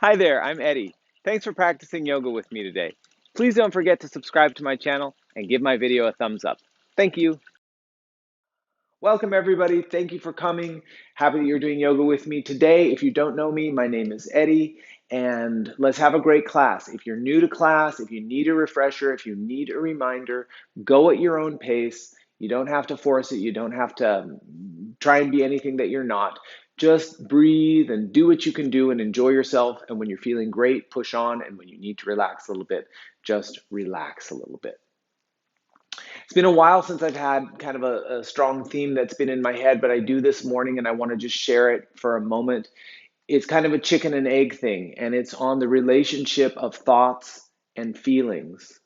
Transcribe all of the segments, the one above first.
Hi there, I'm Eddie. Thanks for practicing yoga with me today. Please don't forget to subscribe to my channel and give my video a thumbs up. Thank you. Welcome everybody. Thank you for coming. Happy that you're doing yoga with me today. If you don't know me, my name is Eddie, and let's have a great class. If you're new to class, if you need a refresher, if you need a reminder, go at your own pace. You don't have to force it. You don't have to try and be anything that you're not. Just breathe and do what you can do and enjoy yourself. And when you're feeling great, push on. And when you need to relax a little bit, just relax a little bit. It's been a while since I've had kind of a strong theme that's been in my head, but I do this morning and I want to just share it for a moment. It's kind of a chicken and egg thing, and it's on the relationship of thoughts and feelings,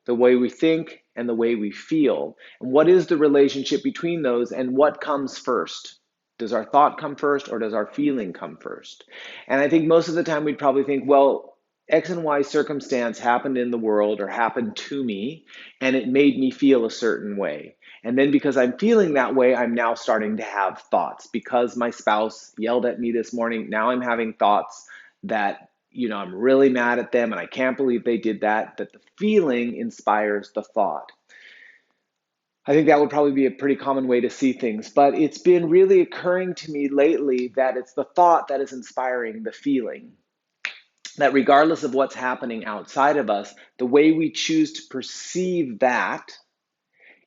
the way we think and the way we feel. And what is the relationship between those, and what comes first? Does our thought come first, or does our feeling come first? And I think most of the time we'd probably think, well, X and Y circumstance happened in the world or happened to me, and it made me feel a certain way. And then because I'm feeling that way, I'm now starting to have thoughts. Because my spouse yelled at me this morning, now I'm having thoughts that, I'm really mad at them and I can't believe they did that, that the feeling inspires the thought. I think that would probably be a pretty common way to see things, but it's been really occurring to me lately that it's the thought that is inspiring the feeling. That regardless of what's happening outside of us, the way we choose to perceive that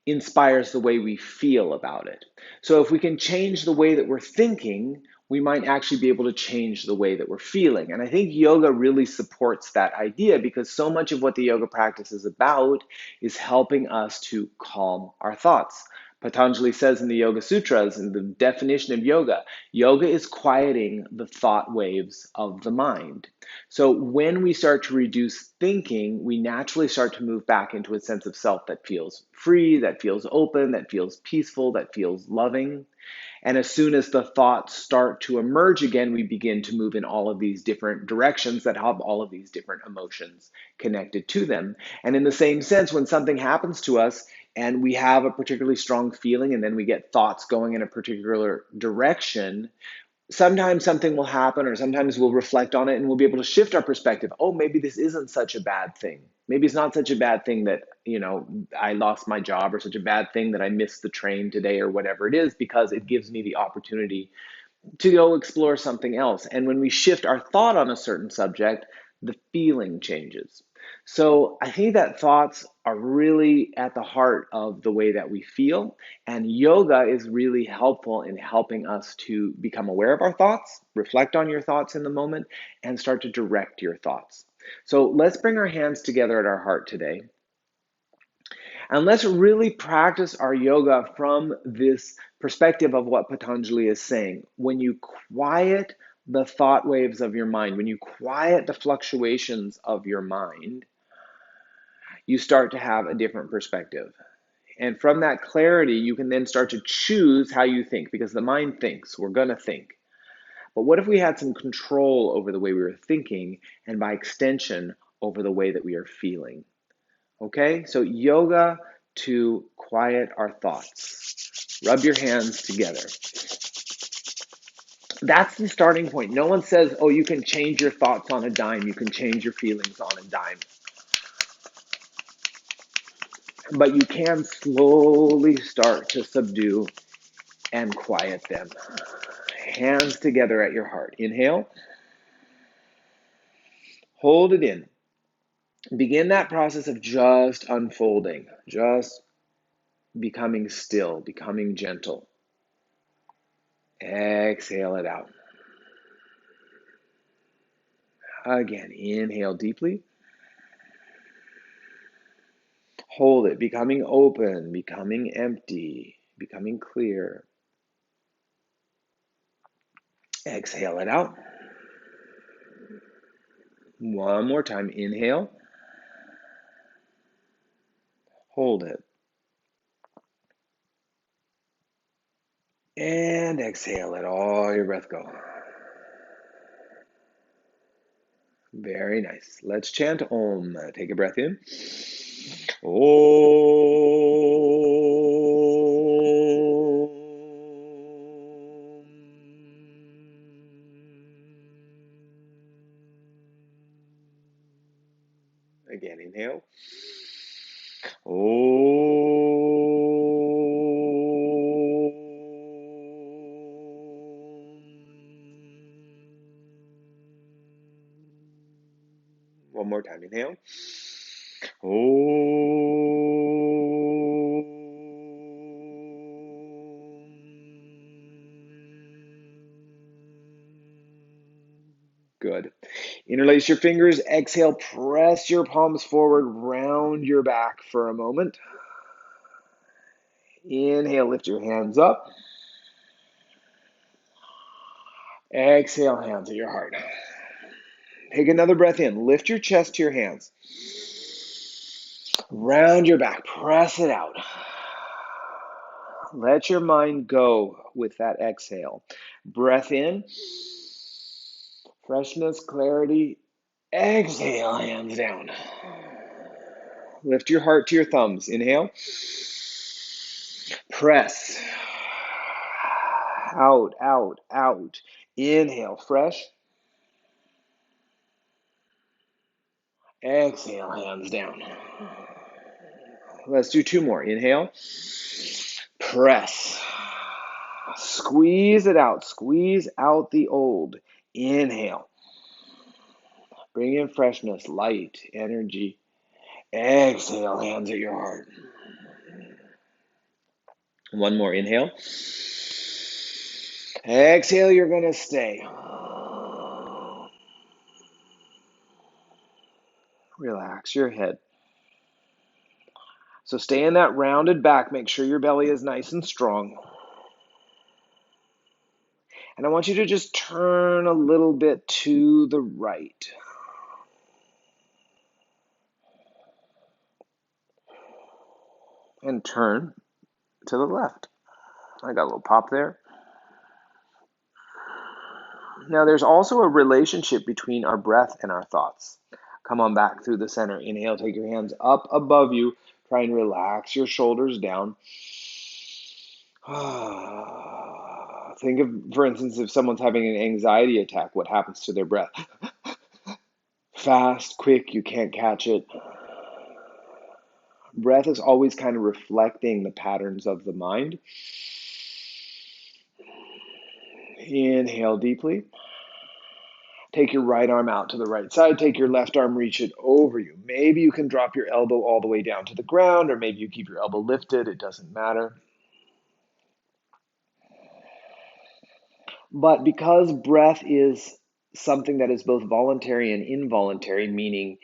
inspires the way we feel about it. So if we can change the way that we're thinking, we might actually be able to change the way that we're feeling. And I think yoga really supports that idea, because so much of what the yoga practice is about is helping us to calm our thoughts. Patanjali says in the Yoga Sutras, in the definition of yoga, yoga is quieting the thought waves of the mind. So when we start to reduce thinking, we naturally start to move back into a sense of self that feels free, that feels open, that feels peaceful, that feels loving. And as soon as the thoughts start to emerge again, we begin to move in all of these different directions that have all of these different emotions connected to them. And in the same sense, when something happens to us and we have a particularly strong feeling and then we get thoughts going in a particular direction, sometimes something will happen, or sometimes we'll reflect on it and we'll be able to shift our perspective. Oh, maybe this isn't such a bad thing. Maybe it's not such a bad thing that, I lost my job, or such a bad thing that I missed the train today, or whatever it is, because it gives me the opportunity to go explore something else. And when we shift our thought on a certain subject, the feeling changes. So I think that thoughts are really at the heart of the way that we feel. And yoga is really helpful in helping us to become aware of our thoughts, reflect on your thoughts in the moment, and start to direct your thoughts. So let's bring our hands together at our heart today. And let's really practice our yoga from this perspective of what Patanjali is saying. When you quiet the thought waves of your mind, when you quiet the fluctuations of your mind, you start to have a different perspective. And from that clarity, you can then start to choose how you think, because the mind thinks, we're going to think. But what if we had some control over the way we were thinking, and by extension, over the way that we are feeling? Okay, so yoga to quiet our thoughts. Rub your hands together. That's the starting point. No one says, oh, you can change your thoughts on a dime. You can change your feelings on a dime. But you can slowly start to subdue and quiet them. Hands together at your heart. Inhale. Hold it in. Begin that process of just unfolding, just becoming still, becoming gentle. Exhale it out. Again, inhale deeply. Hold it, becoming open, becoming empty, becoming clear. Exhale it out. One more time. Inhale. Hold it. And exhale. Let all your breath go. Very nice. Let's chant Om. Take a breath in. Om. Again, inhale. Om. One more time, inhale. Om. Good. Interlace your fingers. Exhale, press your palms forward, round your back for a moment. Inhale, lift your hands up. Exhale, hands at your heart. Take another breath in. Lift your chest to your hands. Round your back. Press it out. Let your mind go with that exhale. Breath in. Freshness, clarity. Exhale, hands down. Lift your heart to your thumbs. Inhale. Press. Out, out, out. Inhale, fresh. Exhale, hands down. Let's do two more. Inhale. Press. Squeeze it out. Squeeze out the old. Inhale. Bring in freshness, light, energy. Exhale, hands at your heart. One more. Inhale. Exhale, you're going to stay. Relax your head. So stay in that rounded back. Make sure your belly is nice and strong. And I want you to just turn a little bit to the right. And turn to the left. I got a little pop there. Now there's also a relationship between our breath and our thoughts. Come on back through the center. Inhale, take your hands up above you. Try and relax your shoulders down. Think of, for instance, if someone's having an anxiety attack, what happens to their breath? Fast, quick, you can't catch it. Breath is always kind of reflecting the patterns of the mind. Inhale deeply. Take your right arm out to the right side. Take your left arm, reach it over you. Maybe you can drop your elbow all the way down to the ground, or maybe you keep your elbow lifted. It doesn't matter. But because breath is something that is both voluntary and involuntary, meaning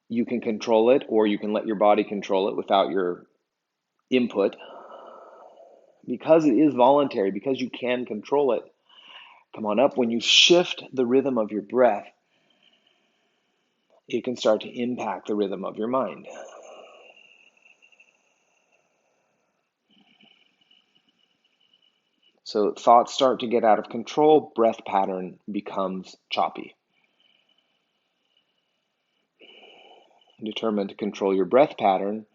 you can control it or you can let your body control it without your input, because it is voluntary, because you can control it, come on up, when you shift the rhythm of your breath, it can start to impact the rhythm of your mind. So thoughts start to get out of control, breath pattern becomes choppy. Determined to control your breath pattern,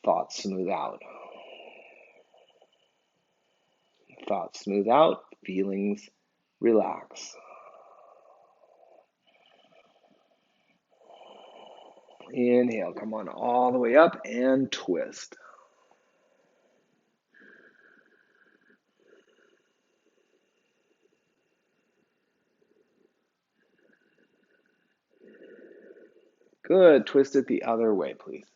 thoughts smooth out. Thoughts smooth out, feelings relax. Inhale, come on all the way up and twist. Good, twist it the other way, please.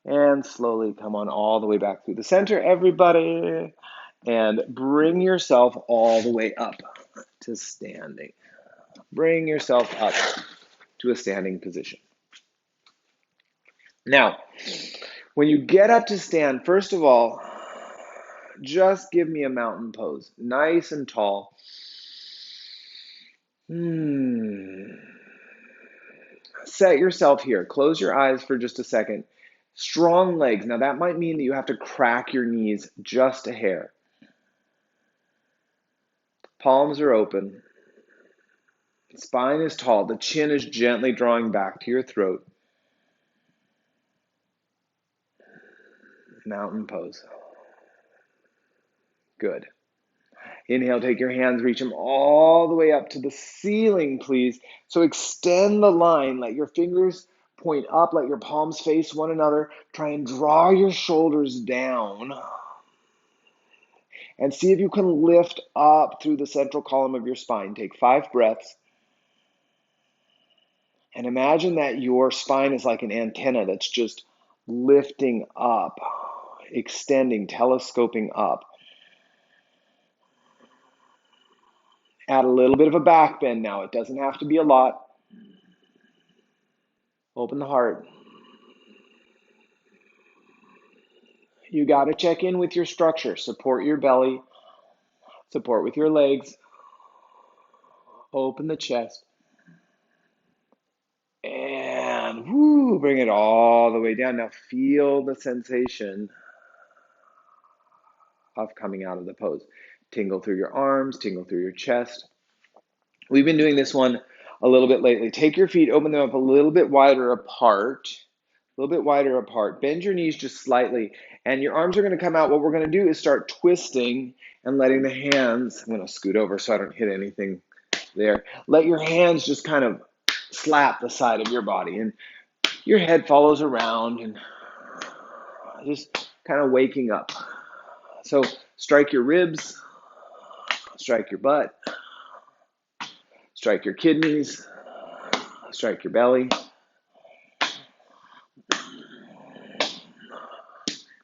And slowly come on all the way back through the center, everybody. And bring yourself all the way up to standing. Bring yourself up to a standing position. Now, when you get up to stand, first of all, just give me a mountain pose. Nice and tall. Set yourself here. Close your eyes for just a second. Strong legs. Now that might mean that you have to crack your knees just a hair. Palms are open. Spine is tall. The chin is gently drawing back to your throat. Mountain pose. Good. Inhale, take your hands, reach them all the way up to the ceiling, please. So extend the line, let your fingers point up, let your palms face one another. Try and draw your shoulders down. And see if you can lift up through the central column of your spine. Take 5 breaths. And imagine that your spine is like an antenna that's just lifting up, extending, telescoping up. Add a little bit of a back bend now. It doesn't have to be a lot. Open the heart. You got to check in with your structure. Support your belly. Support with your legs. Open the chest. And whoo, bring it all the way down. Now feel the sensation of coming out of the pose. Tingle through your arms, tingle through your chest. We've been doing this one a little bit lately. Take your feet, open them up a little bit wider apart. A little bit wider apart. Bend your knees just slightly, and your arms are going to come out. What we're going to do is start twisting and letting the hands, I'm going to scoot over so I don't hit anything there. Let your hands just kind of slap the side of your body, and your head follows around, and just kind of waking up. So strike your ribs, strike your butt, strike your kidneys, strike your belly.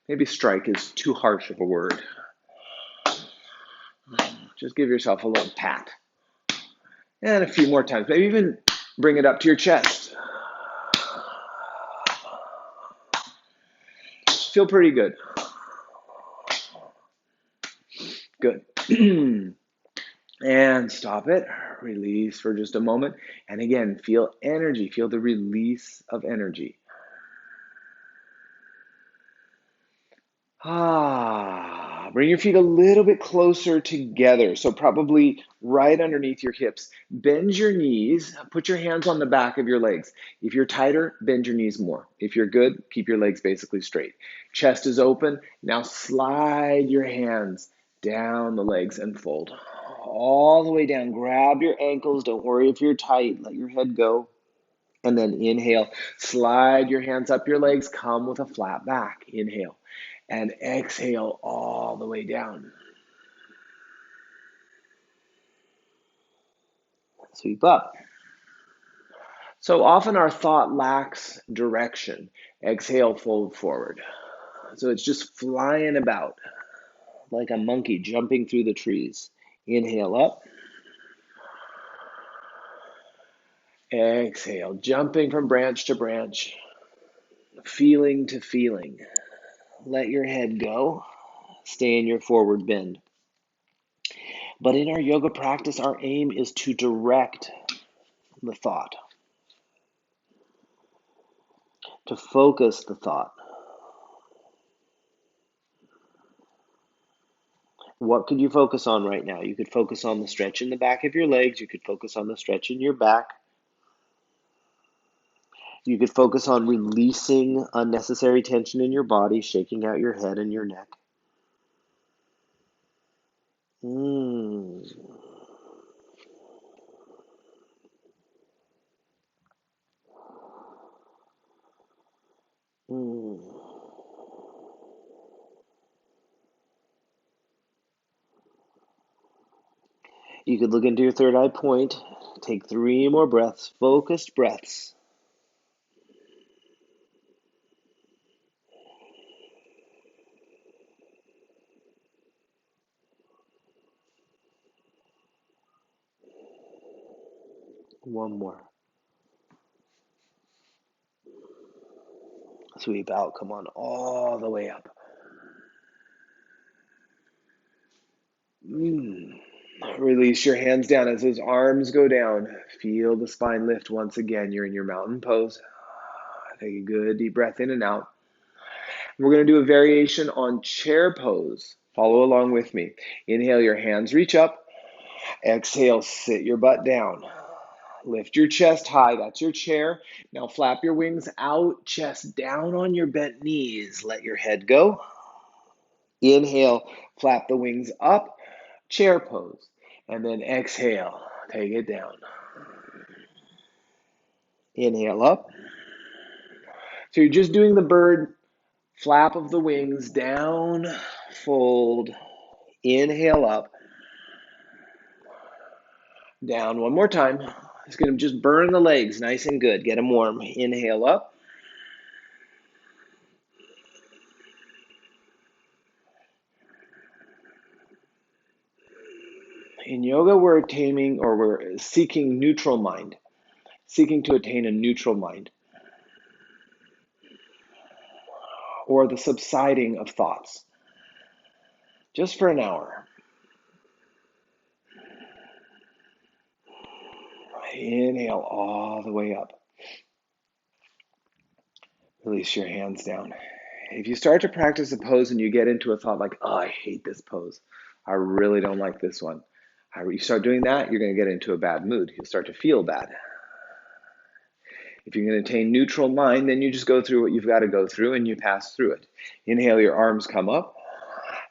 Maybe strike is too harsh of a word. Just give yourself a little pat. And a few more times. Maybe even bring it up to your chest. Feel pretty good. Good. And stop it. Release for just a moment. And again, feel energy. Feel the release of energy. Bring your feet a little bit closer together. So probably right underneath your hips. Bend your knees. Put your hands on the back of your legs. If you're tighter, bend your knees more. If you're good, keep your legs basically straight. Chest is open. Now slide your hands down the legs and fold. All the way down. Grab your ankles. Don't worry if you're tight. Let your head go. And then inhale. Slide your hands up your legs. Come with a flat back. Inhale. And exhale all the way down. Sweep up. So often our thought lacks direction. Exhale, fold forward. So it's just flying about like a monkey jumping through the trees. Inhale up. Exhale, jumping from branch to branch. Feeling to feeling. Let your head go. Stay in your forward bend. But in our yoga practice, our aim is to direct the thought, to focus the thought. What could you focus on right now? You could focus on the stretch in the back of your legs. You could focus on the stretch in your back. You could focus on releasing unnecessary tension in your body, shaking out your head and your neck. You could look into your third eye point. Take 3 more breaths, focused breaths. One more. Sweep out, come on, all the way up. Release your hands down as those arms go down. Feel the spine lift once again. You're in your mountain pose. Take a good deep breath in and out. We're going to do a variation on chair pose. Follow along with me. Inhale, your hands reach up. Exhale, sit your butt down. Lift your chest high. That's your chair. Now flap your wings out, chest down on your bent knees. Let your head go. Inhale, flap the wings up. chair pose. And then exhale, take it down. Inhale up. So you're just doing the bird flap of the wings, down, fold, inhale up, down. One more time. It's going to just burn the legs nice and good. Get them warm. Inhale up. In yoga, we're seeking neutral mind, seeking to attain a neutral mind, or the subsiding of thoughts, just for an hour. Inhale all the way up. Release your hands down. If you start to practice a pose and you get into a thought like, oh, I hate this pose, I really don't like this one, you start doing that, you're going to get into a bad mood. You'll start to feel bad. If you're going to attain neutral mind, then you just go through what you've got to go through and you pass through it. Inhale, your arms come up.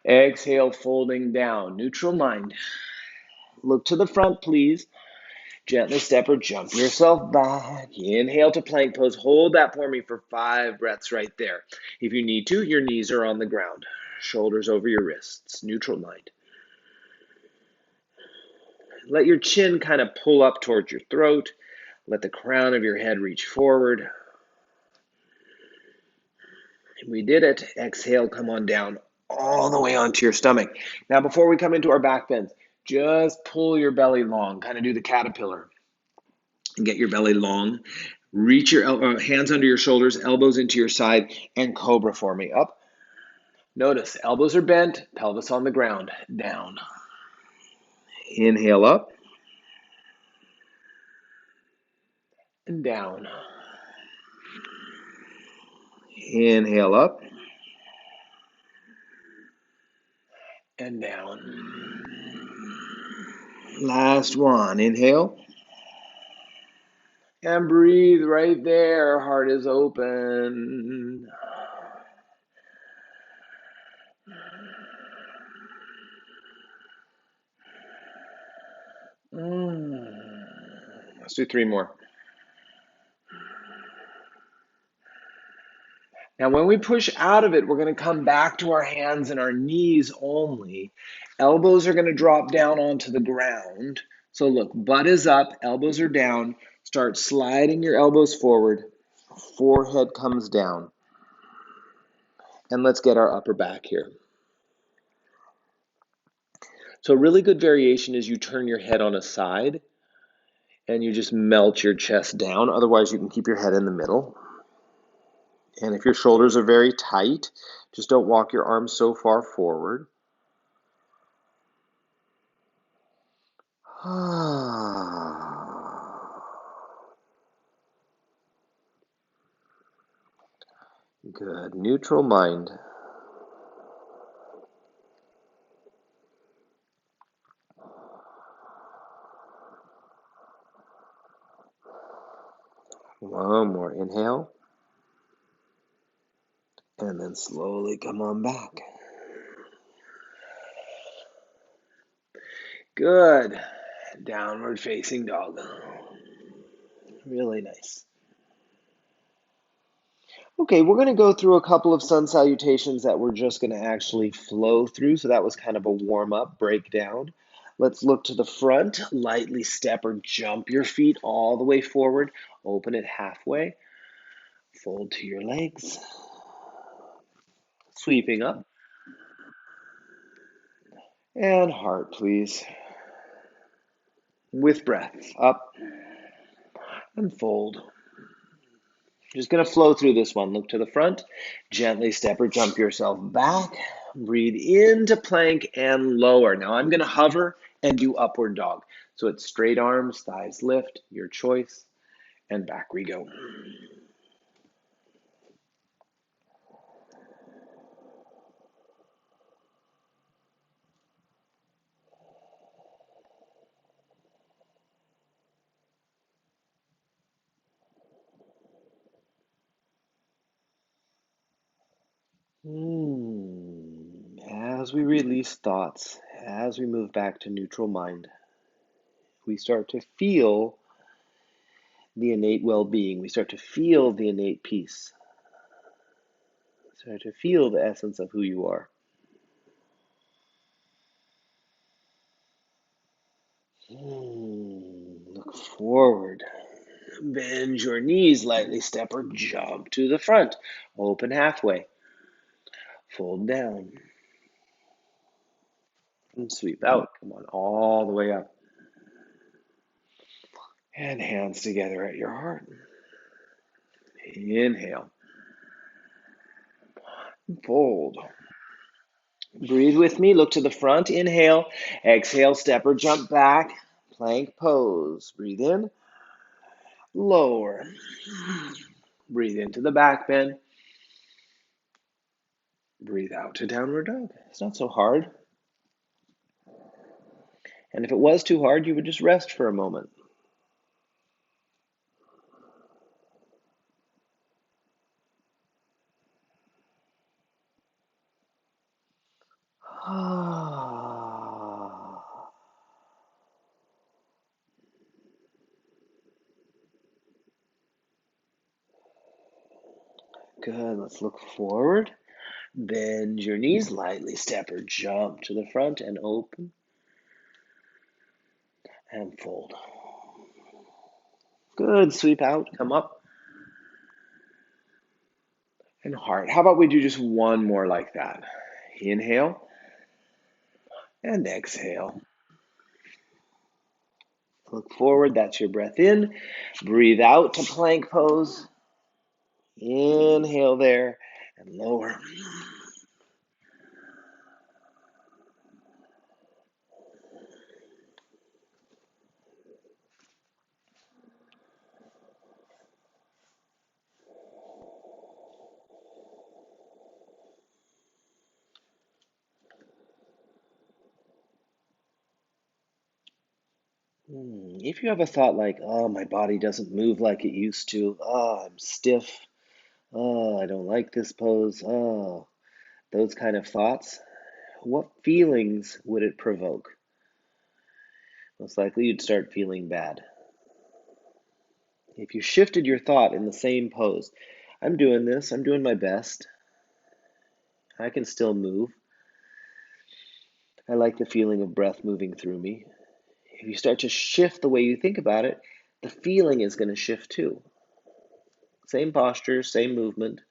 Exhale, folding down. Neutral mind. Look to the front, please. Gently step or jump yourself back. Inhale to plank pose. Hold that for me for 5 breaths right there. If you need to, your knees are on the ground. Shoulders over your wrists. Neutral mind. Let your chin kind of pull up towards your throat. Let the crown of your head reach forward. We did it. Exhale, come on down all the way onto your stomach. Now, before we come into our back bends, just pull your belly long. Kind of do the caterpillar and get your belly long. Reach your hands under your shoulders, elbows into your side, and cobra for me. Up. Notice, elbows are bent, pelvis on the ground. Down. Inhale up. And down. Inhale up. And down. Last one. Inhale. And breathe right there. Heart is open. Let's do 3 more. Now, when we push out of it, we're going to come back to our hands and our knees only. Elbows are going to drop down onto the ground. So look, butt is up, elbows are down. Start sliding your elbows forward. Forehead comes down. And let's get our upper back here. So a really good variation is you turn your head on a side and you just melt your chest down. Otherwise, you can keep your head in the middle. And if your shoulders are very tight, just don't walk your arms so far forward. Good. Neutral mind. One more. Inhale. And then slowly come on back. Good. Downward facing dog. Really nice. Okay, we're going to go through a couple of sun salutations that we're just going to actually flow through. So that was kind of a warm-up breakdown. Let's look to the front. Lightly step or jump your feet all the way forward. Open it halfway. Fold to your legs. Sweeping up. And heart, please. With breath. Up and fold. Just going to flow through this one. Look to the front. Gently step or jump yourself back. Breathe into plank and lower. Now I'm going to hover and do upward dog. So it's straight arms, thighs lift, your choice, and back we go. As we release thoughts, As we move back to neutral mind, we start to feel the innate well-being. We start to feel the innate peace. We start to feel the essence of who you are. Look forward. Bend your knees lightly, step or jump to the front. Open halfway. Fold down. And sweep out. Come on, all the way up. And hands together at your heart. Inhale. Fold. Breathe with me. Look to the front. Inhale. Exhale. Step or jump back. Plank pose. Breathe in. Lower. Breathe into the back bend. Breathe out to downward dog. It's not so hard. And if it was too hard, you would just rest for a moment. Good. Let's look forward. Bend your knees lightly. Step or jump to the front and open. And fold. Good. Sweep out. Come up. And heart. How about we do just one more like that? Inhale. And exhale. Look forward. That's your breath in. Breathe out to plank pose. Inhale there. And lower. If you have a thought like, oh, my body doesn't move like it used to, oh, I'm stiff, oh, I don't like this pose, oh, those kind of thoughts, what feelings would it provoke? Most likely you'd start feeling bad. If you shifted your thought in the same pose, I'm doing this, I'm doing my best, I can still move, I like the feeling of breath moving through me. If you start to shift the way you think about it, the feeling is going to shift too. Same posture, same movement.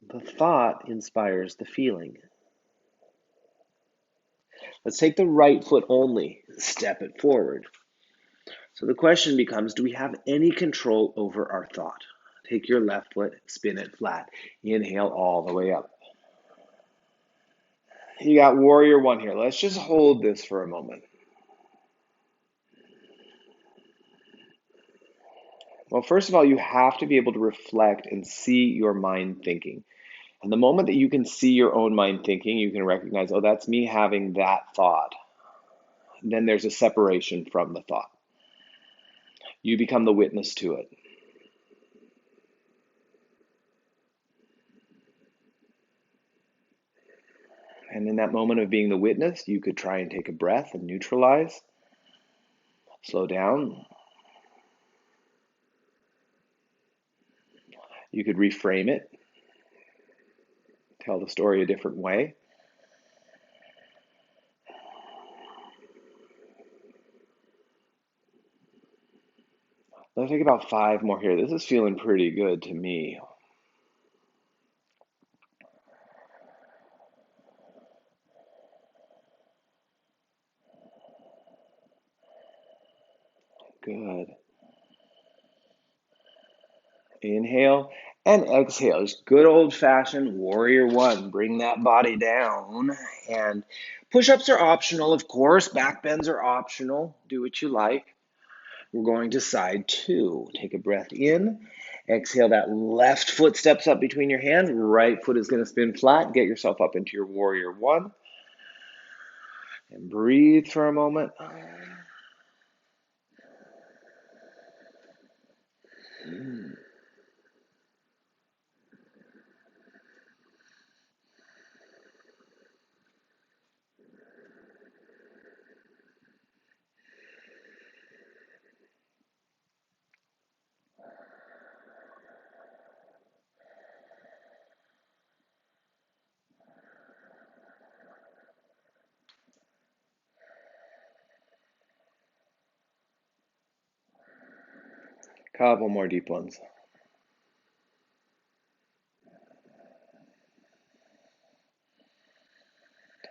The thought inspires the feeling. Let's take the right foot only, step it forward. So the question becomes, do we have any control over our thought? Take your left foot, spin it flat. Inhale all the way up. You got warrior one here. Let's just hold this for a moment. Well, first of all, you have to be able to reflect and see your mind thinking. And the moment that you can see your own mind thinking, you can recognize, oh, that's me having that thought. Then there's a separation from the thought. You become the witness to it. And in that moment of being the witness, you could try and take a breath and neutralize, slow down. You could reframe it, tell the story a different way. Let's take about 5 more here. This is feeling pretty good to me. Good. Inhale and exhale. Just good old-fashioned warrior one. Bring that body down. And push-ups are optional, of course. Back bends are optional. Do what you like. We're going to side 2. Take a breath in. Exhale, that left foot steps up between your hands. Right foot is going to spin flat. Get yourself up into your warrior one. And breathe for a moment. Couple more deep ones.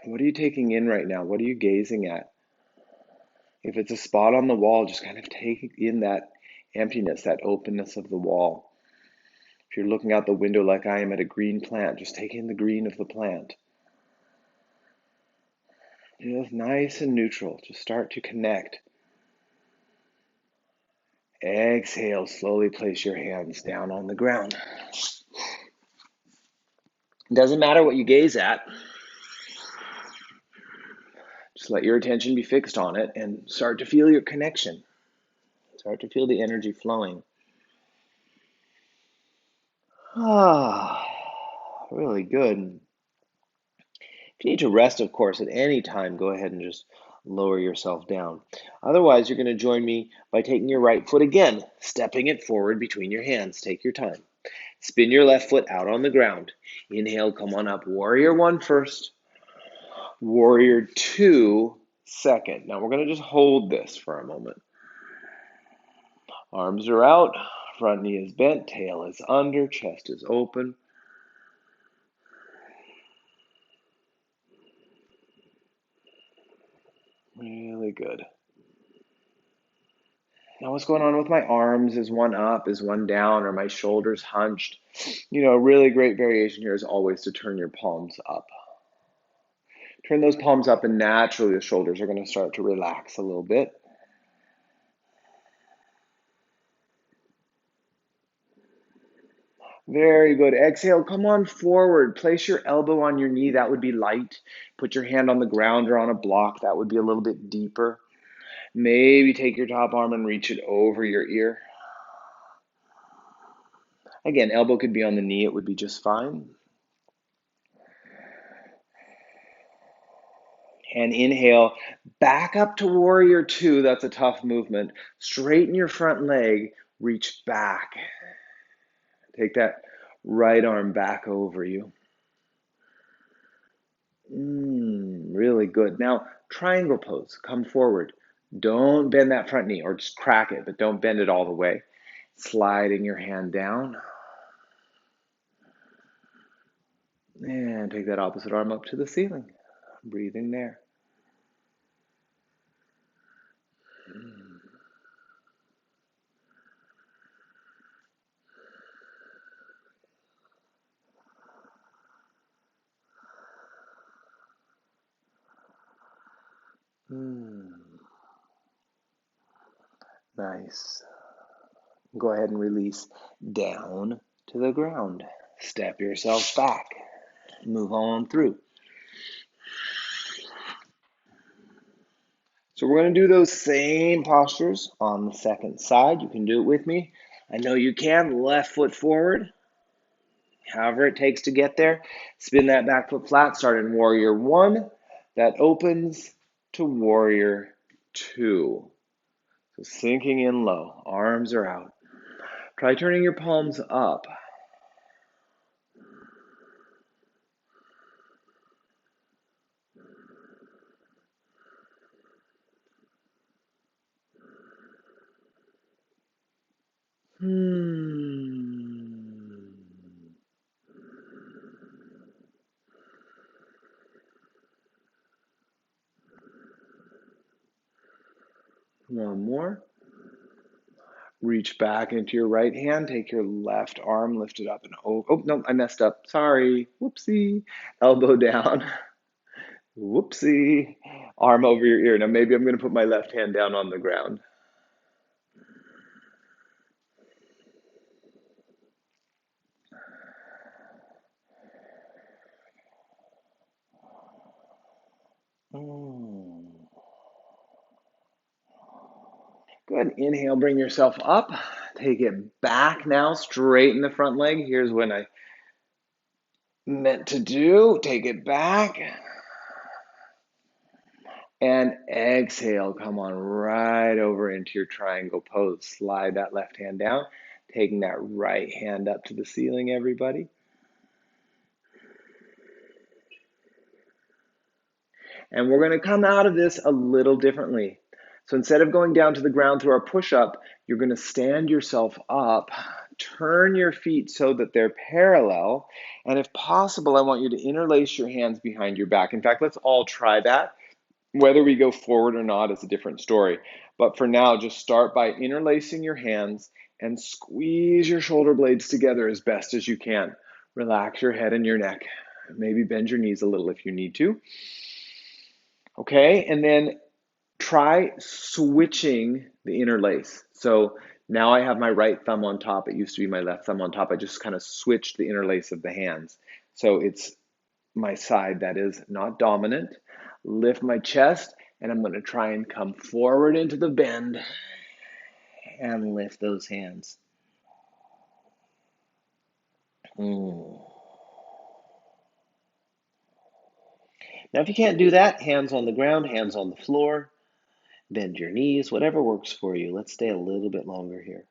What are you taking in right now? What are you gazing at? If it's a spot on the wall, just kind of take in that emptiness, that openness of the wall. If you're looking out the window like I am at a green plant, just take in the green of the plant. Just nice and neutral. Just start to connect. Exhale, slowly place your hands down on the ground. It doesn't matter what you gaze at. Just let your attention be fixed on it and start to feel your connection. Start to feel the energy flowing. Ah, really good. If you need to rest, of course, at any time, go ahead and just lower yourself down. Otherwise, you're going to join me by taking your right foot again, stepping it forward between your hands. Take your time. Spin your left foot out on the ground. Inhale, come on up. Warrior 1 first. Warrior 2 second. Now we're going to just hold this for a moment. Arms are out, front knee is bent, tail is under, chest is open. Really good. Now what's going on with my arms? Is one up? Is one down? Are my shoulders hunched? A really great variation here is always to turn your palms up. Turn those palms up and naturally the shoulders are going to start to relax a little bit. Very good. Exhale, come on forward. Place your elbow on your knee. That would be light. Put your hand on the ground or on a block. That would be a little bit deeper. Maybe take your top arm and reach it over your ear. Again, elbow could be on the knee. It would be just fine. And inhale, back up to warrior 2. That's a tough movement. Straighten your front leg. Reach back. Take that right arm back over you. Really good. Now, triangle pose. Come forward. Don't bend that front knee, or just crack it, but don't bend it all the way. Sliding your hand down. And take that opposite arm up to the ceiling. Breathing there. Nice. Go ahead and release down to the ground. Step yourself back. Move on through. So we're going to do those same postures on the second side. You can do it with me. I know you can. Left foot forward. However it takes to get there. Spin that back foot flat. Start in warrior 1. That opens to warrior 2. So sinking in low. Arms are out. Try turning your palms up. One more. Reach back into your right hand. Take your left arm, lift it up and over. Oh, no, I messed up. Sorry. Whoopsie. Elbow down. Whoopsie. Arm over your ear. Now maybe I'm going to put my left hand down on the ground. Good. Inhale, bring yourself up. Take it back now. Straighten the front leg. Here's what I meant to do. Take it back. And exhale. Come on right over into your triangle pose. Slide that left hand down. Taking that right hand up to the ceiling, everybody. And we're going to come out of this a little differently. So instead of going down to the ground through our push-up, you're going to stand yourself up, turn your feet so that they're parallel, and if possible, I want you to interlace your hands behind your back. In fact, let's all try that. Whether we go forward or not is a different story. But for now, just start by interlacing your hands and squeeze your shoulder blades together as best as you can. Relax your head and your neck. Maybe bend your knees a little if you need to. Okay, and then try switching the interlace. So now I have my right thumb on top. It used to be my left thumb on top. I just kind of switched the interlace of the hands. So it's my side that is not dominant. Lift my chest, and I'm going to try and come forward into the bend and lift those hands. Now, if you can't do that, hands on the ground, hands on the floor, bend your knees, whatever works for you. Let's stay a little bit longer here.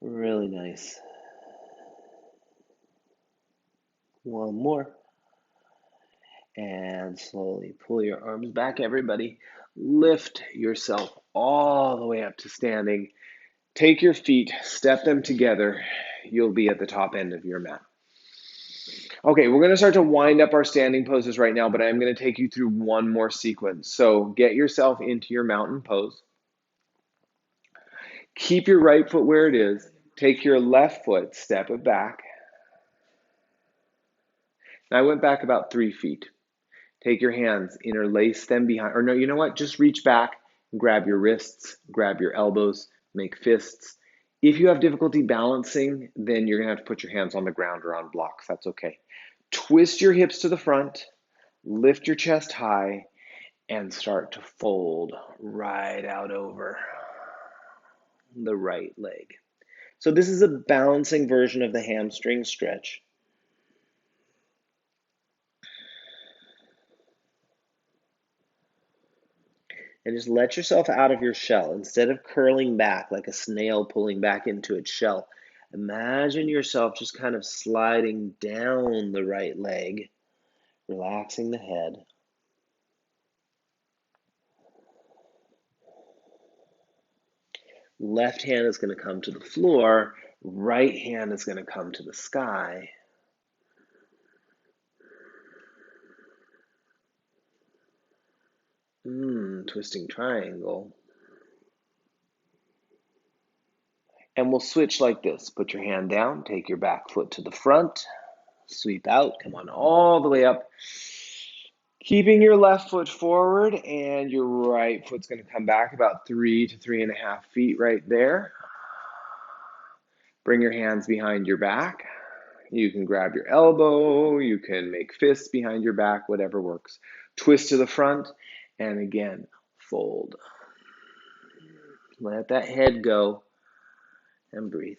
Really nice. One more. And slowly pull your arms back, everybody. Lift yourself all the way up to standing. Take your feet, step them together. You'll be at the top end of your mat. Okay, we're going to start to wind up our standing poses right now, but I'm going to take you through one more sequence. So get yourself into your mountain pose. Keep your right foot where it is. Take your left foot, step it back. Now I went back about 3 feet. Take your hands, interlace them behind, or no, you know what? Just reach back, grab your wrists, grab your elbows, make fists. If you have difficulty balancing, then you're going to have to put your hands on the ground or on blocks. That's okay. Twist your hips to the front, lift your chest high, and start to fold right out over the right leg. So this is a balancing version of the hamstring stretch. And just let yourself out of your shell. Instead of curling back like a snail pulling back into its shell, imagine yourself just kind of sliding down the right leg, relaxing the head. Left hand is going to come to the floor, right hand is going to come to the sky. Twisting triangle. And we'll switch like this. Put your hand down, take your back foot to the front, sweep out, come on all the way up. Keeping your left foot forward, and your right foot's going to come back about 3 to 3.5 feet right there. Bring your hands behind your back. You can grab your elbow, you can make fists behind your back, whatever works. Twist to the front, and again, fold. Let that head go, and breathe.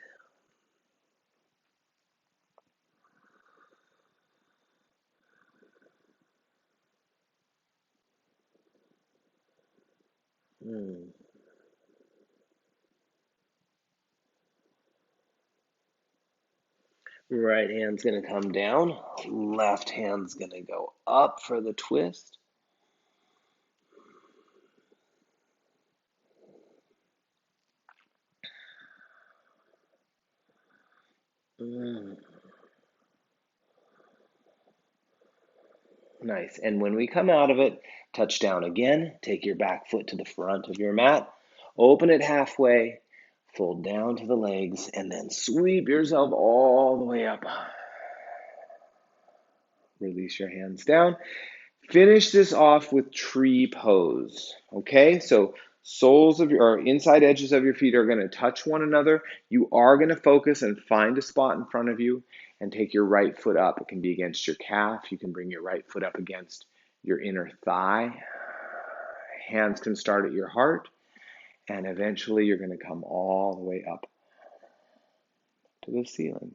Right hand's going to come down. Left hand's going to go up for the twist. Nice. And when we come out of it, touch down again. Take your back foot to the front of your mat. Open it halfway. Fold down to the legs. And then sweep yourself all the way up. Release your hands down. Finish this off with tree pose. Okay? So soles of your, or inside edges of your feet are going to touch one another. You are going to focus and find a spot in front of you and take your right foot up. It can be against your calf. You can bring your right foot up against your inner thigh. Hands can start at your heart, and eventually you're going to come all the way up to the ceiling.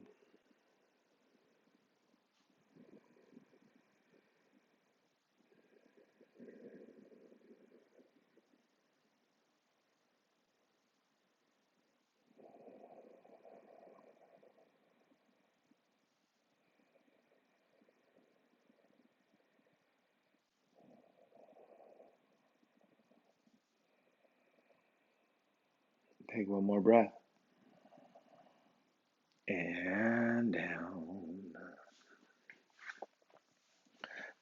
Take one more breath. And down.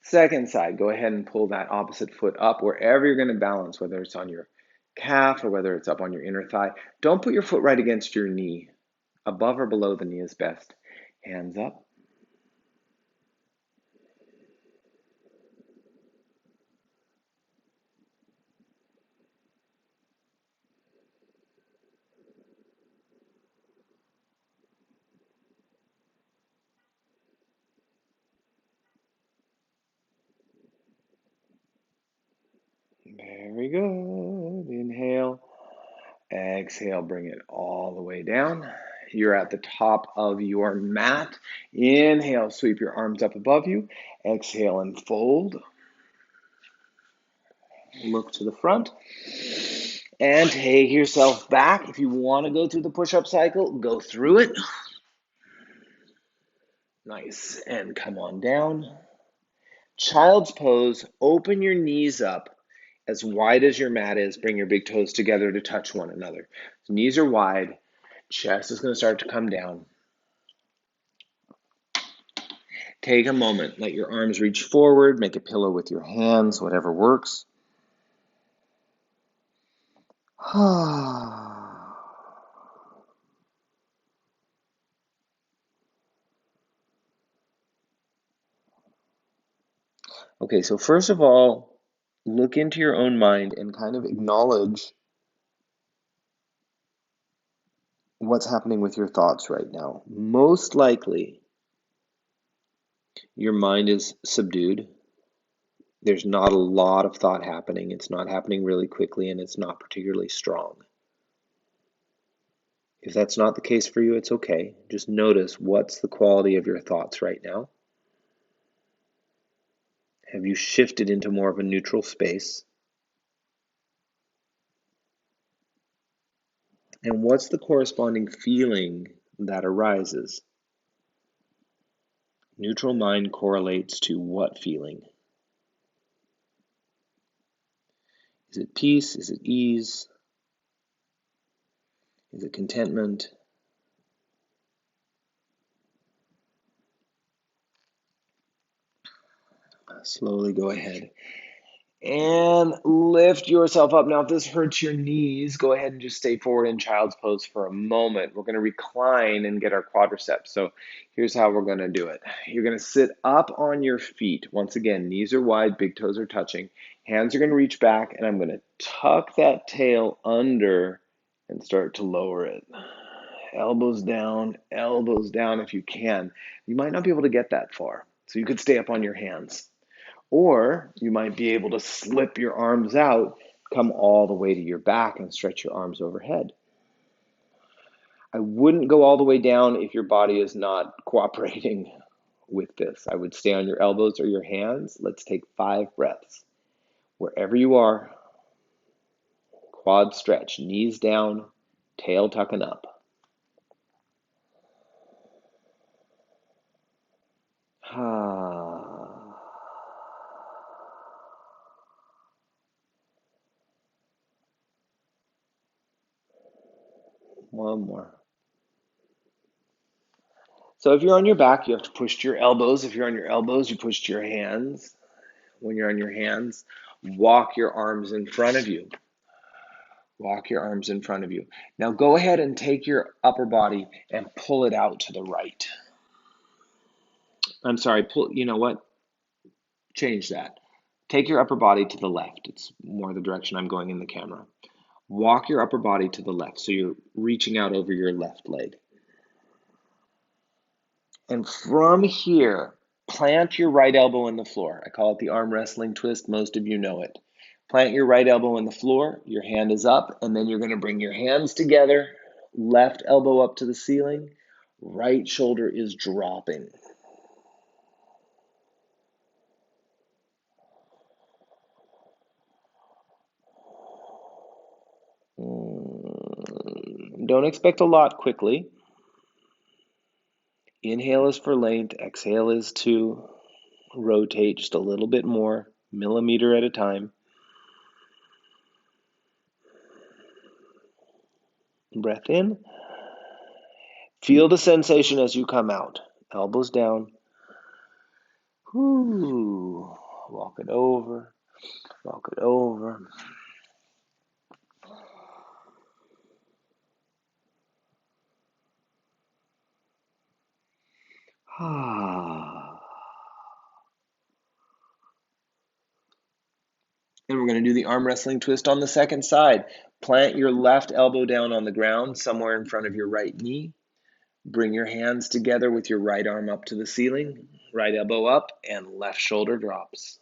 Second side, go ahead and pull that opposite foot up wherever you're going to balance, whether it's on your calf or whether it's up on your inner thigh. Don't put your foot right against your knee. Above or below the knee is best. Hands up. Very good. Inhale. Exhale, bring it all the way down. You're at the top of your mat. Inhale, sweep your arms up above you. Exhale and fold. Look to the front. And take yourself back. If you want to go through the push-up cycle, go through it. Nice. And come on down. Child's pose. Open your knees up as wide as your mat is. Bring your big toes together to touch one another. So knees are wide. Chest is going to start to come down. Take a moment. Let your arms reach forward. Make a pillow with your hands, whatever works. Okay, so first of all, look into your own mind and kind of acknowledge what's happening with your thoughts right now. Most likely, your mind is subdued. There's not a lot of thought happening. It's not happening really quickly, and it's not particularly strong. If that's not the case for you, it's okay. Just notice what's the quality of your thoughts right now. Have you shifted into more of a neutral space? And what's the corresponding feeling that arises? Neutral mind correlates to what feeling? Is it peace? Is it ease? Is it contentment? Slowly go ahead and lift yourself up. Now, if this hurts your knees, go ahead and just stay forward in child's pose for a moment. We're going to recline and get our quadriceps. So here's how we're going to do it. You're going to sit up on your feet. Once again, knees are wide, big toes are touching. Hands are going to reach back, and I'm going to tuck that tail under and start to lower it. Elbows down if you can. You might not be able to get that far, so you could stay up on your hands. Or you might be able to slip your arms out, come all the way to your back and stretch your arms overhead. I wouldn't go all the way down if your body is not cooperating with this. I would stay on your elbows or your hands. Let's take 5 breaths. Wherever you are, quad stretch, knees down, tail tucking up. One more. So if you're on your back, you have to push to your elbows. If you're on your elbows, you push to your hands. When you're on your hands, walk your arms in front of you. Walk your arms in front of you. Now go ahead and take your upper body and pull it out to the right. I'm sorry, you know what? Change that. Take your upper body to the left. It's more the direction I'm going in the camera. Walk your upper body to the left, so you're reaching out over your left leg. And from here, plant your right elbow in the floor. I call it the arm wrestling twist. Most of you know it. Plant your right elbow in the floor. Your hand is up, and then you're going to bring your hands together. Left elbow up to the ceiling. Right shoulder is dropping. Don't expect a lot quickly. Inhale is for length. Exhale is to rotate just a little bit more, millimeter at a time. Breath in. Feel the sensation as you come out. Elbows down. Whoo. Walk it over. Walk it over. And we're going to do the arm wrestling twist on the second side. Plant your left elbow down on the ground somewhere in front of your right knee. Bring your hands together with your right arm up to the ceiling. Right elbow up and left shoulder drops.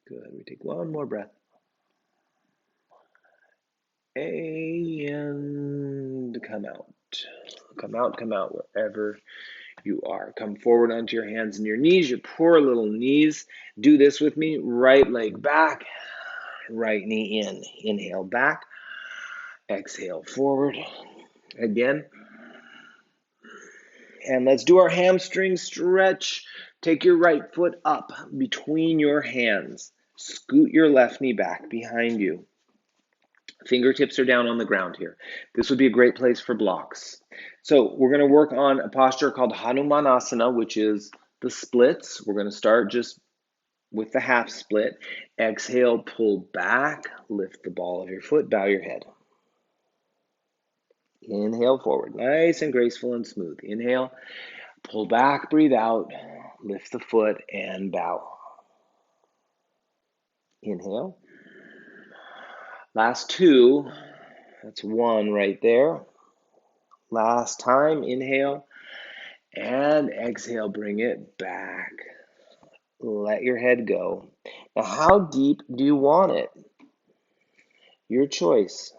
Good. We take one more breath. And come out. Come out wherever you are. Come forward onto your hands and your knees, your poor little knees. Do this with me. Right leg back, right knee in. Inhale back, exhale forward. Again. And let's do our hamstring stretch. Take your right foot up between your hands. Scoot your left knee back behind you. Fingertips are down on the ground here. This would be a great place for blocks. So we're going to work on a posture called Hanumanasana, which is the splits. We're going to start just with the half split. Exhale, pull back, lift the ball of your foot, bow your head. Inhale forward, nice and graceful and smooth. Inhale, pull back, breathe out, lift the foot and bow. Inhale. Last two, that's one right there. Last time, inhale and exhale, bring it back. Let your head go. Now, how deep do you want it? Your choice.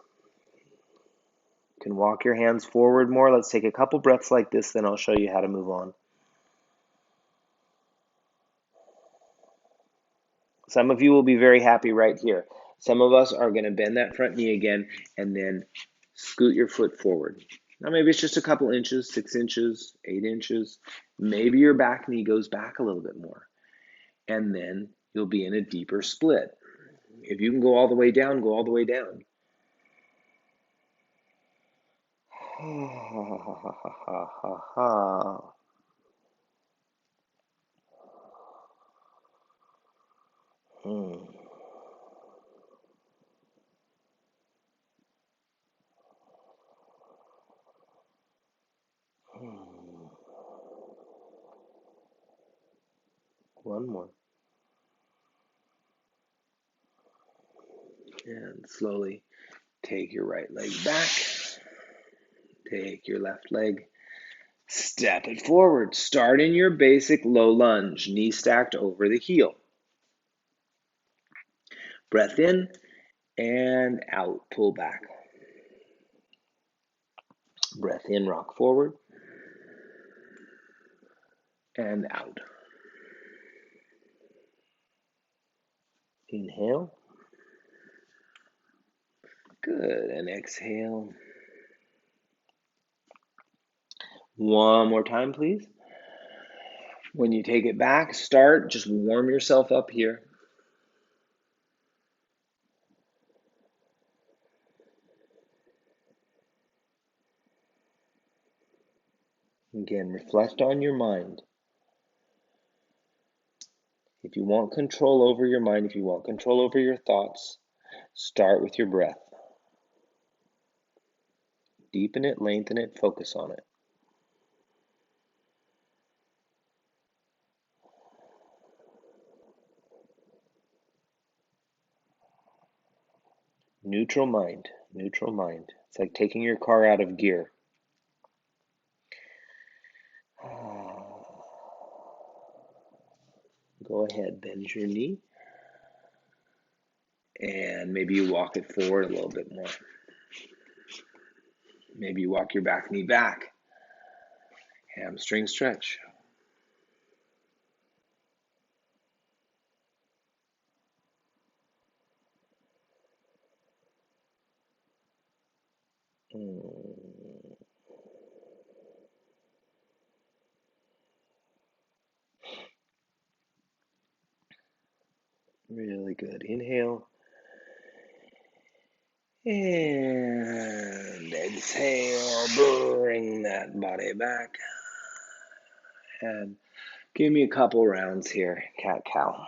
You can walk your hands forward more. Let's take a couple breaths like this, then I'll show you how to move on. Some of you will be very happy right here. Some of us are going to bend that front knee again and then scoot your foot forward. Now maybe it's just a couple inches, 6 inches, 8 inches. Maybe your back knee goes back a little bit more. And then you'll be in a deeper split. If you can go all the way down, go all the way down. One more. And slowly take your right leg back. Take your left leg. Step it forward. Start in your basic low lunge, knee stacked over the heel. Breath in and out, pull back. Breath in, rock forward. And out. Inhale. Good, and exhale. One more time, please. When you take it back, just warm yourself up here. Again, reflect on your mind. If you want control over your mind, if you want control over your thoughts, start with your breath. Deepen it, lengthen it, focus on it. Neutral mind, neutral mind. It's like taking your car out of gear. Go ahead, bend your knee. And maybe you walk it forward a little bit more. Maybe you walk your back knee back. Hamstring stretch. good. Inhale. And exhale. Bring that body back. And give me a couple rounds here, cat-cow.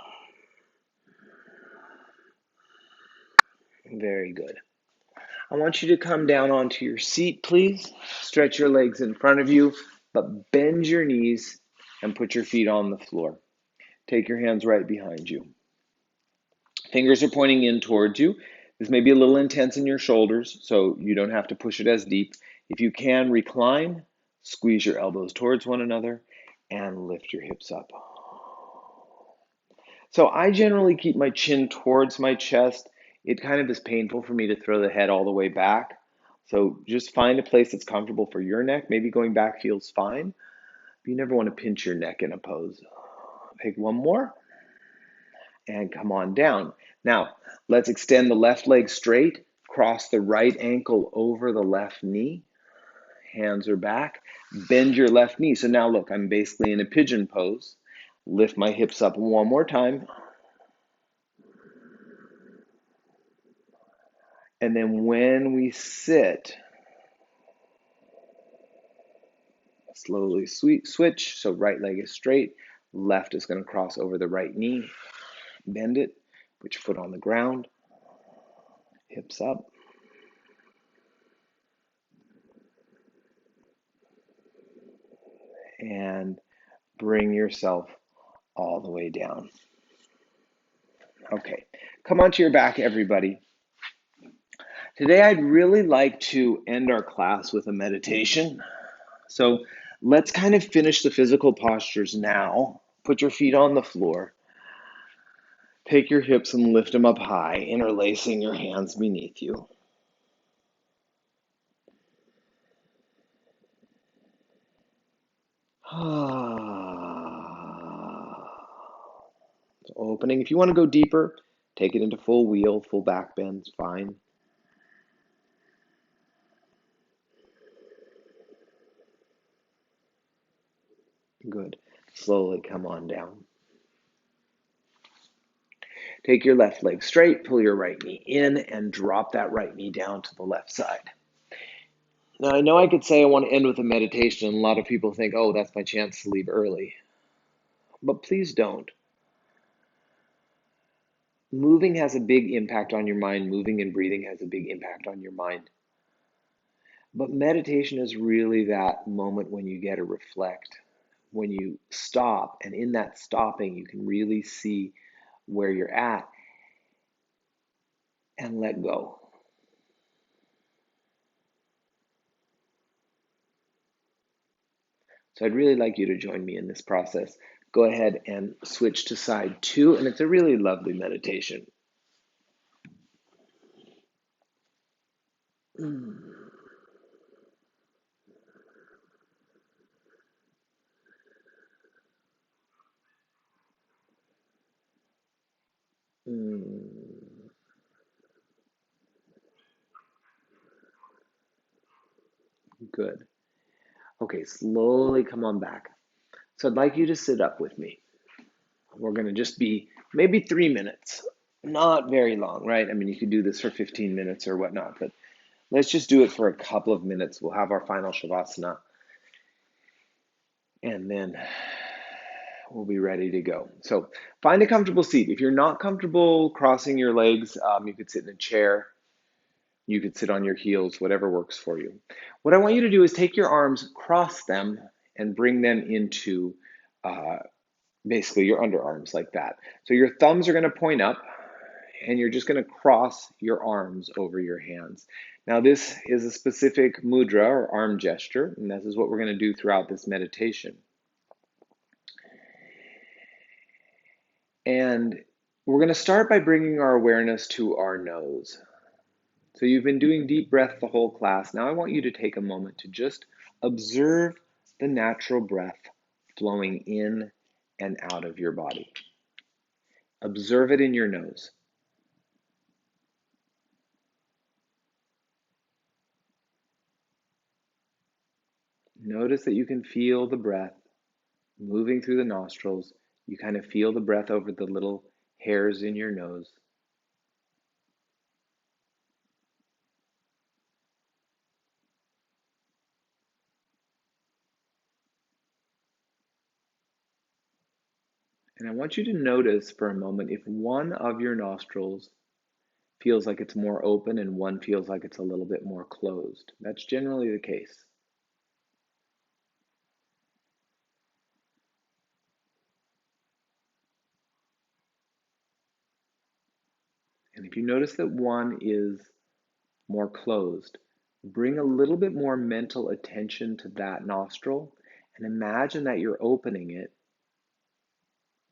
Very good. I want you to come down onto your seat, please. Stretch your legs in front of you, but bend your knees and put your feet on the floor. Take your hands right behind you. Fingers are pointing in towards you. This may be a little intense in your shoulders, so you don't have to push it as deep. If you can, recline, squeeze your elbows towards one another, and lift your hips up. So I generally keep my chin towards my chest. It kind of is painful for me to throw the head all the way back. So just find a place that's comfortable for your neck. Maybe going back feels fine. But you never want to pinch your neck in a pose. Take one more and come on down. Now, let's extend the left leg straight. Cross the right ankle over the left knee. Hands are back. Bend your left knee. So now look, I'm basically in a pigeon pose. Lift my hips up one more time. And then when we sit, slowly switch. So right leg is straight. Left is going to cross over the right knee. Bend it. Put your foot on the ground. Hips up. And bring yourself all the way down. Okay, come onto your back, everybody. Today, I'd really like to end our class with a meditation. So let's kind of finish the physical postures now. Put your feet on the floor. Take your hips and lift them up high, interlacing your hands beneath you. Opening. If you want to go deeper, take it into full wheel, full back bends, fine. Good. Slowly come on down. Take your left leg straight, pull your right knee in, and drop that right knee down to the left side. Now, I know I could say I want to end with a meditation, and a lot of people think, oh, that's my chance to leave early. But please don't. Moving has a big impact on your mind. Moving and breathing has a big impact on your mind. But meditation is really that moment when you get to reflect, when you stop, and in that stopping, you can really see where you're at and let go. So I'd really like you to join me in this process. Go ahead and switch to side 2, and it's a really lovely meditation. Good. Okay, slowly come on back. So I'd like you to sit up with me. We're going to just be maybe 3 minutes. Not very long, right? I mean, you could do this for 15 minutes or whatnot, but let's just do it for a couple of minutes. We'll have our final Shavasana, and then we'll be ready to go. So find a comfortable seat. If you're not comfortable crossing your legs, you could sit in a chair. You could sit on your heels, whatever works for you. What I want you to do is take your arms, cross them, and bring them into basically your underarms like that. So your thumbs are going to point up, and you're just going to cross your arms over your hands. Now this is a specific mudra or arm gesture, and this is what we're going to do throughout this meditation. And we're going to start by bringing our awareness to our nose. So you've been doing deep breath the whole class. Now I want you to take a moment to just observe the natural breath flowing in and out of your body. Observe it in your nose. Notice that you can feel the breath moving through the nostrils. You kind of feel the breath over the little hairs in your nose. And I want you to notice for a moment if one of your nostrils feels like it's more open and one feels like it's a little bit more closed. That's generally the case. And if you notice that one is more closed, bring a little bit more mental attention to that nostril and imagine that you're opening it.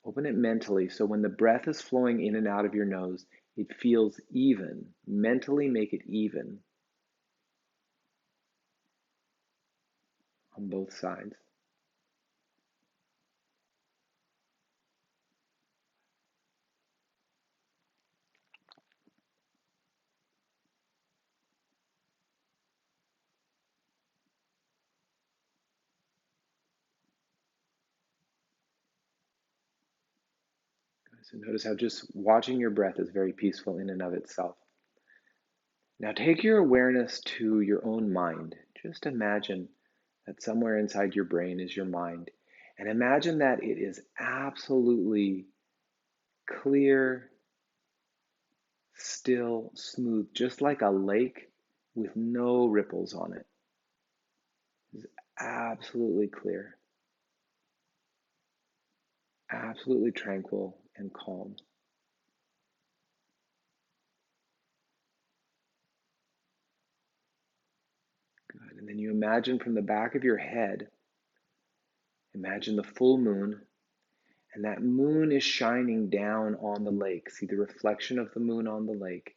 Open it mentally so when the breath is flowing in and out of your nose, it feels even. Mentally make it even on both sides. So notice how just watching your breath is very peaceful in and of itself. Now take your awareness to your own mind. Just imagine that somewhere inside your brain is your mind. And imagine that it is absolutely clear, still, smooth, just like a lake with no ripples on it. It's absolutely clear, absolutely tranquil and calm. Good. And then you imagine from the back of your head, imagine the full moon, and that moon is shining down on the lake. See the reflection of the moon on the lake.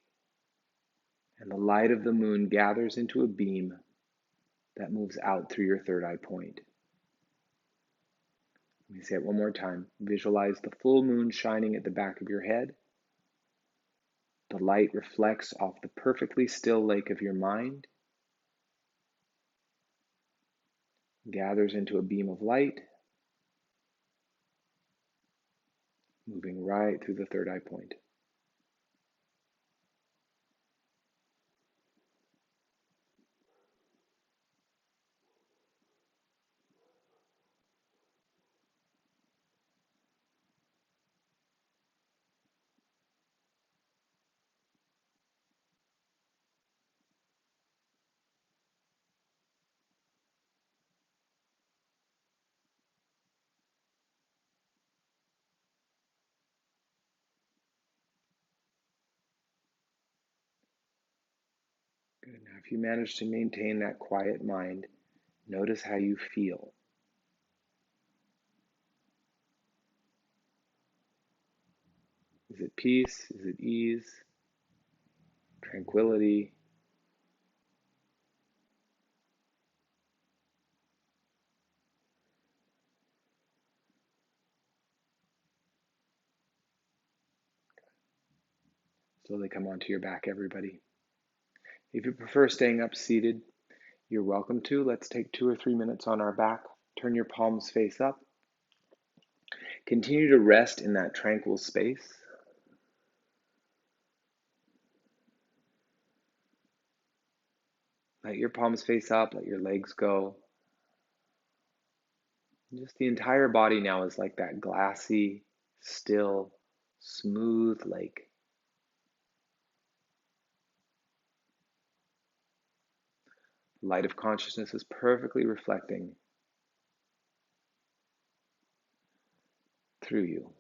And the light of the moon gathers into a beam that moves out through your third eye point. Let me say it one more time. Visualize the full moon shining at the back of your head. The light reflects off the perfectly still lake of your mind, gathers into a beam of light, moving right through the third eye point. Good. Now, if you manage to maintain that quiet mind, notice how you feel. Is it peace? Is it ease? Tranquility? Slowly come onto your back, everybody. If you prefer staying up seated, you're welcome to. Let's take 2 or 3 minutes on our back. Turn your palms face up. Continue to rest in that tranquil space. Let your palms face up, let your legs go. Just the entire body now is like that glassy, still, smooth lake. Light of consciousness is perfectly reflecting through you.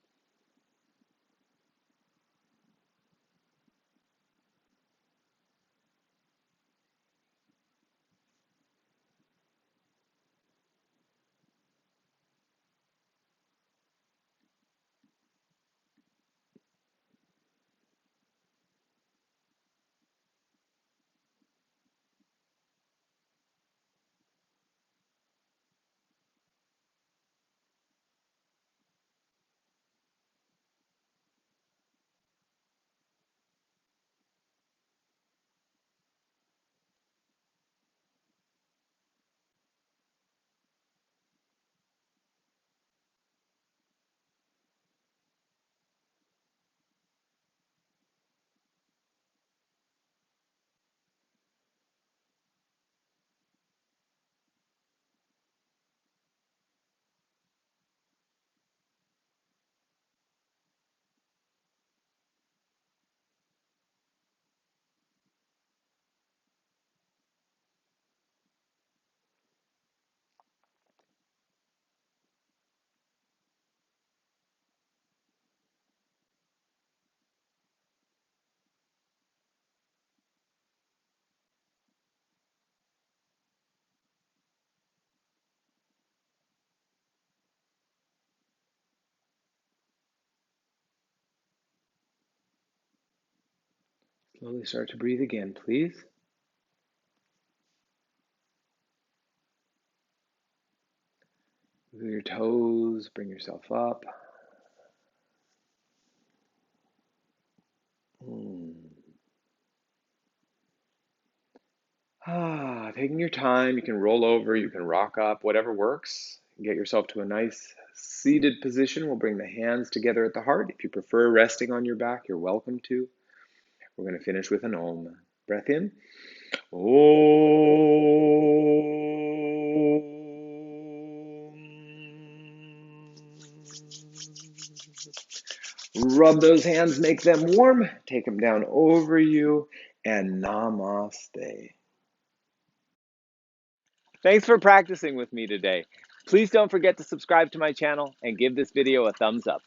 Slowly start to breathe again, please. Move your toes, bring yourself up. Taking your time, you can roll over, you can rock up, whatever works. Get yourself to a nice seated position. We'll bring the hands together at the heart. If you prefer resting on your back, you're welcome to. We're going to finish with an Om. Breath in. Om. Rub those hands, make them warm, take them down over you, and namaste. Thanks for practicing with me today. Please don't forget to subscribe to my channel and give this video a thumbs up.